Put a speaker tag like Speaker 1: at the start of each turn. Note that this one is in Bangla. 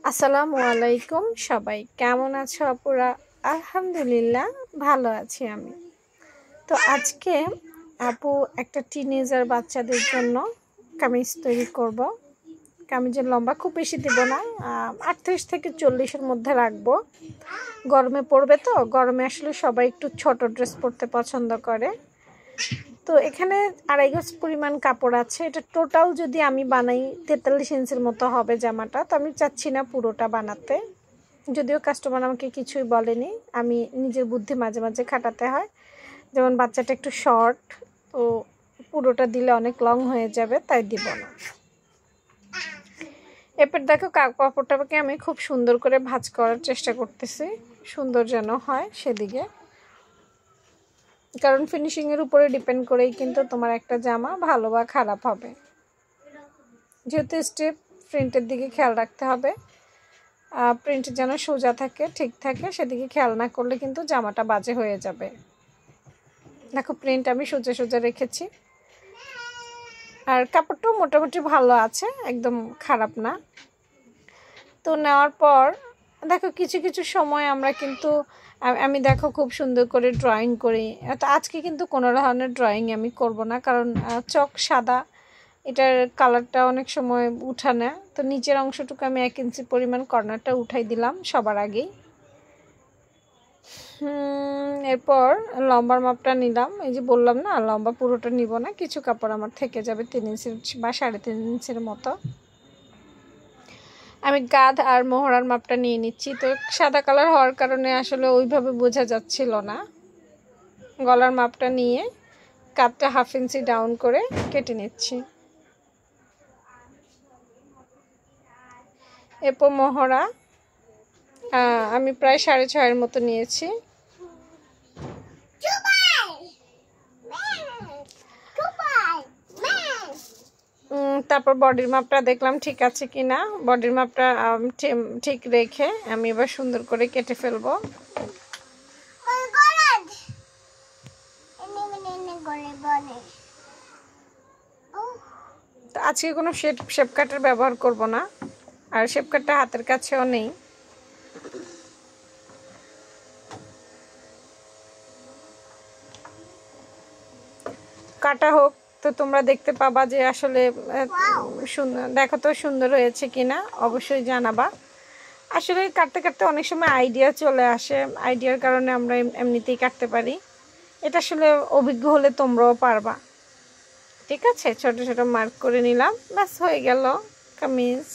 Speaker 1: আসসালামু আলাইকুম সবাই কেমন আছো আপুরা? আলহামদুলিল্লাহ ভালো আছি আমি। তো আজকে আপু একটা টিনেজার বাচ্চাদের জন্য কামিজ তৈরি করব। কামিজের লম্বা খুব বেশি দেব না, 38 থেকে 40-এর মধ্যে রাখবো। গরমে পড়বে, তো গরমে আসলে সবাই একটু ছোট ড্রেস পরতে পছন্দ করে। তো এখানে 2.5 গজ পরিমাণ কাপড় আছে। এটা টোটাল যদি আমি বানাই 43 ইঞ্চির মতো হবে জামাটা। তো আমি চাচ্ছি না পুরোটা বানাতে, যদিও কাস্টমার আমাকে কিছুই বলেনি, আমি নিজের বুদ্ধি মাঝে মাঝে খাটাতে হয়। যেমন বাচ্চাটা একটু শর্ট, তো পুরোটা দিলে অনেক লং হয়ে যাবে, তাই দিব না। এরপর দেখো কাপড়টাকে আমি খুব সুন্দর করে ভাঁজ করার চেষ্টা করতেছি, সুন্দর যেন হয় সেদিকে, কারণ ফিনিশিংয়ের উপরে ডিপেন্ড করেই কিন্তু তোমার একটা জামা ভালো বা খারাপ হবে। যেহেতু স্টেপ প্রিন্টের দিকে খেয়াল রাখতে হবে, প্রিন্ট যেন সোজা থাকে, ঠিক থাকে, সেদিকে খেয়াল না করলে কিন্তু জামাটা বাজে হয়ে যাবে। দেখো প্রিন্ট আমি সোজা সোজা রেখেছি, আর কাপড়টাও মোটামুটি ভালো আছে, একদম খারাপ না। তো নেওয়ার পর দেখো কিছু কিছু সময় আমরা কিন্তু আমি দেখো খুব সুন্দর করে ড্রয়িং করি। তো আজকে কিন্তু কোনো ধরনের ড্রয়িং আমি করব না, কারণ চক সাদা, এটার কালারটা অনেক সময় উঠা না। তো নিচের অংশটুকু আমি 1 ইঞ্চি পরিমাণ কর্নারটা উঠাই দিলাম সবার আগেই। এরপর লম্বার মাপটা নিলাম। এই যে বললাম না, লম্বা পুরোটা নিব না, কিছু কাপড় আমার থেকে যাবে 3 ইঞ্চি বা 3.5 ইঞ্চির মতো। আমি গাদ আর মোহরার মাপটা নিয়ে নিচ্ছি। তো সাদা কালার হওয়ার কারণে আসলে ওইভাবে বোঝা যাচ্ছিল না। গলার মাপটা নিয়ে কাপটা 1/2 ইঞ্চি ডাউন করে কেটে নিচ্ছি। এরপর মোহরা আমি প্রায় 6.5-এর মতো নিয়েছি। তারপর বডির মাপটা দেখলাম ঠিক আছে কিনা। বডির মাপটা ঠিক রেখে আমি এবার সুন্দর করে কেটে ফেলবো। তো আজকে কোনো শেপ কাটার ব্যবহার করব না, আর শেপ কাটটা হাতের কাছেও নেই। কাটা হোক, তো তোমরা দেখতে পাবা যে আসলে সুন্দর, দেখো তো সুন্দর হয়েছে কিনা, অবশ্যই জানাবা। আসলে কাটতে কাটতে অনেক সময় আইডিয়া চলে আসে, আইডিয়ার কারণে আমরা এমনিতেই কাটতে পারি। এটা আসলে অভিজ্ঞ হলে তোমরাও পারবা। ঠিক আছে, ছোট ছোট মার্ক করে নিলাম, ব্যাস হয়ে গেল কামিজ।